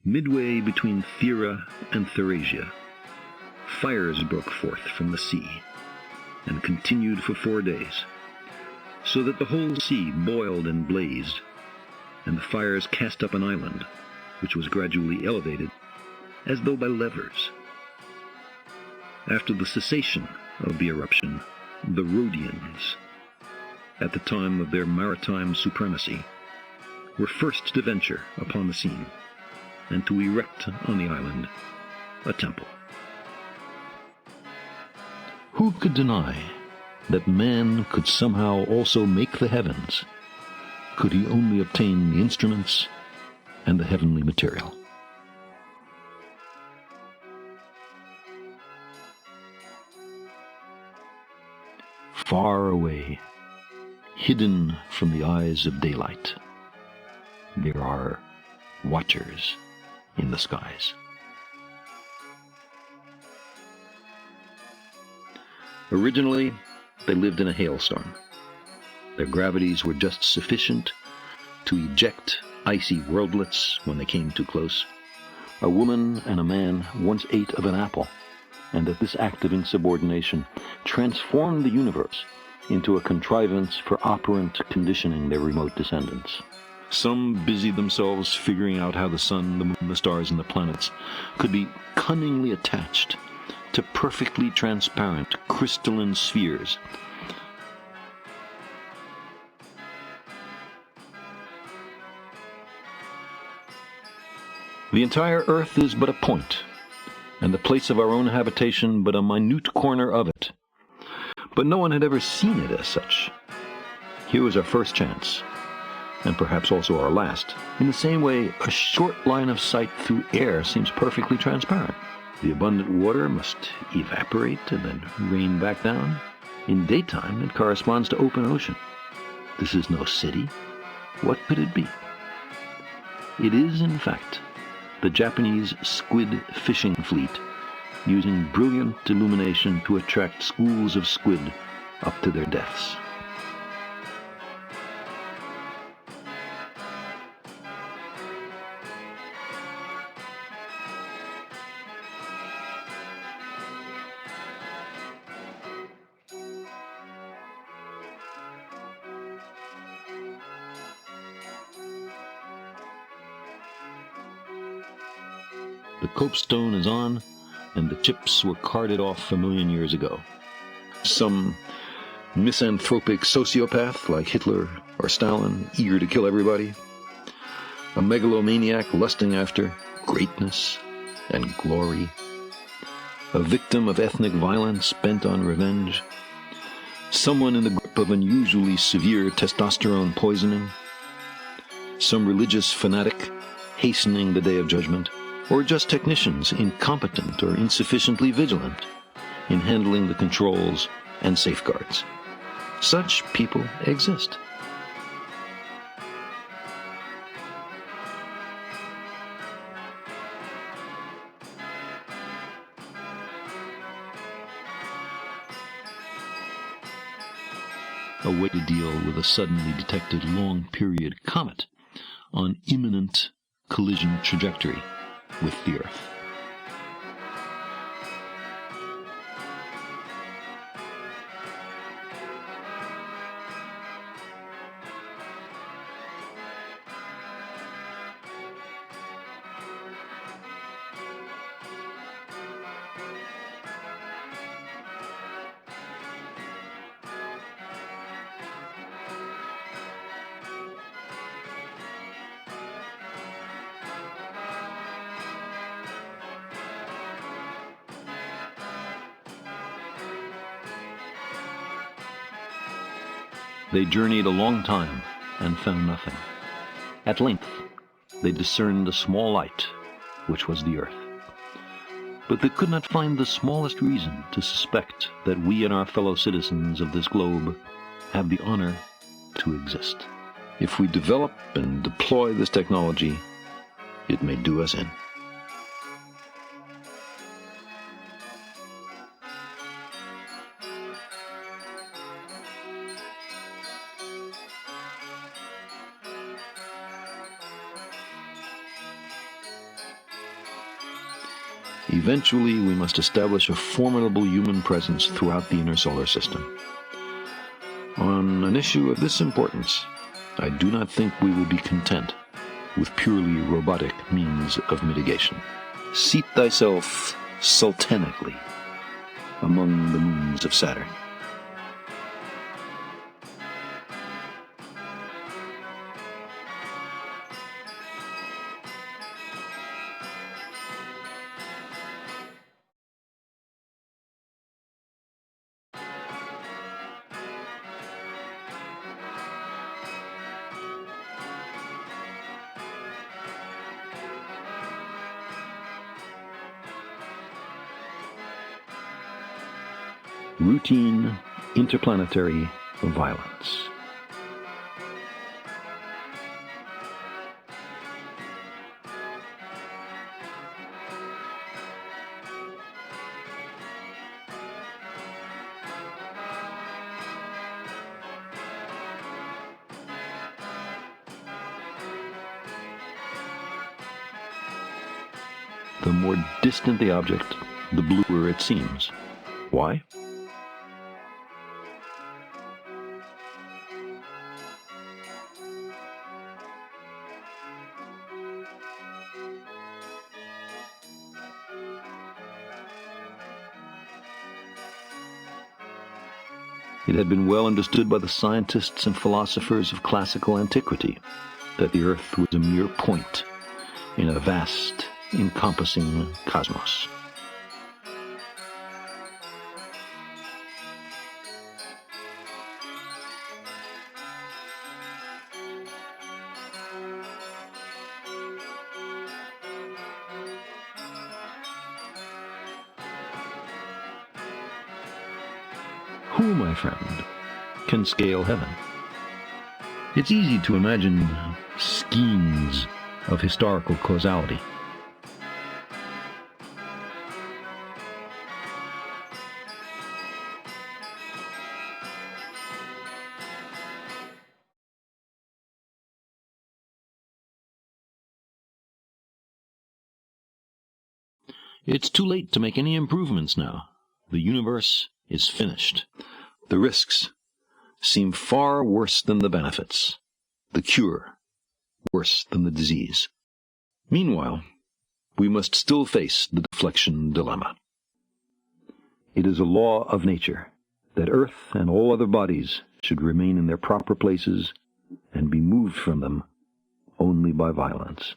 Midway between Thera and Therasia, fires broke forth from the sea and continued for 4 days, so that the whole sea boiled and blazed, and the fires cast up an island, which was gradually elevated, as though by levers. After the cessation of the eruption, the Rhodians, at the time of their maritime supremacy, were first to venture upon the scene, and to erect on the island a temple. Who could deny that man could somehow also make the heavens, could he only obtain the instruments and the heavenly material? Far away, hidden from the eyes of daylight, there are watchers in the skies. Originally, they lived in a hailstorm. Their gravities were just sufficient to eject icy worldlets when they came too close. A woman and a man once ate of an apple, and that this act of insubordination transformed the universe into a contrivance for operant conditioning their remote descendants. Some busied themselves figuring out how the sun, the moon, the stars, and the planets could be cunningly attached to perfectly transparent crystalline spheres. The entire earth is but a point, and the place of our own habitation but a minute corner of it. But no one had ever seen it as such. Here was our first chance, and perhaps also our last. In the same way, a short line of sight through air seems perfectly transparent. The abundant water must evaporate and then rain back down. In daytime, it corresponds to open ocean. This is no city. What could it be? It is, in fact, the Japanese squid fishing fleet, using brilliant illumination to attract schools of squid up to their deaths. The copestone is on, and the chips were carted off a million years ago. Some misanthropic sociopath like Hitler or Stalin, eager to kill everybody. A megalomaniac lusting after greatness and glory. A victim of ethnic violence bent on revenge. Someone in the grip of unusually severe testosterone poisoning. Some religious fanatic hastening the day of judgment. Or just technicians incompetent or insufficiently vigilant in handling the controls and safeguards. Such people exist. A way to deal with a suddenly detected long-period comet on imminent collision trajectory with the Earth. They journeyed a long time and found nothing. At length, they discerned a small light, which was the Earth. But they could not find the smallest reason to suspect that we and our fellow citizens of this globe have the honor to exist. If we develop and deploy this technology, it may do us in. Eventually, we must establish a formidable human presence throughout the inner solar system. On an issue of this importance, I do not think we will be content with purely robotic means of mitigation. Seat thyself sultanically among the moons of Saturn. Routine interplanetary violence. The more distant the object, the bluer it seems. Why? It had been well understood by the scientists and philosophers of classical antiquity that the Earth was a mere point in a vast, encompassing cosmos. Who, my friend, can scale heaven? It's easy to imagine schemes of historical causality. It's too late to make any improvements now. The universe is finished. The risks seem far worse than the benefits. The cure worse than the disease. Meanwhile, we must still face the deflection dilemma. It is a law of nature that Earth and all other bodies should remain in their proper places and be moved from them only by violence.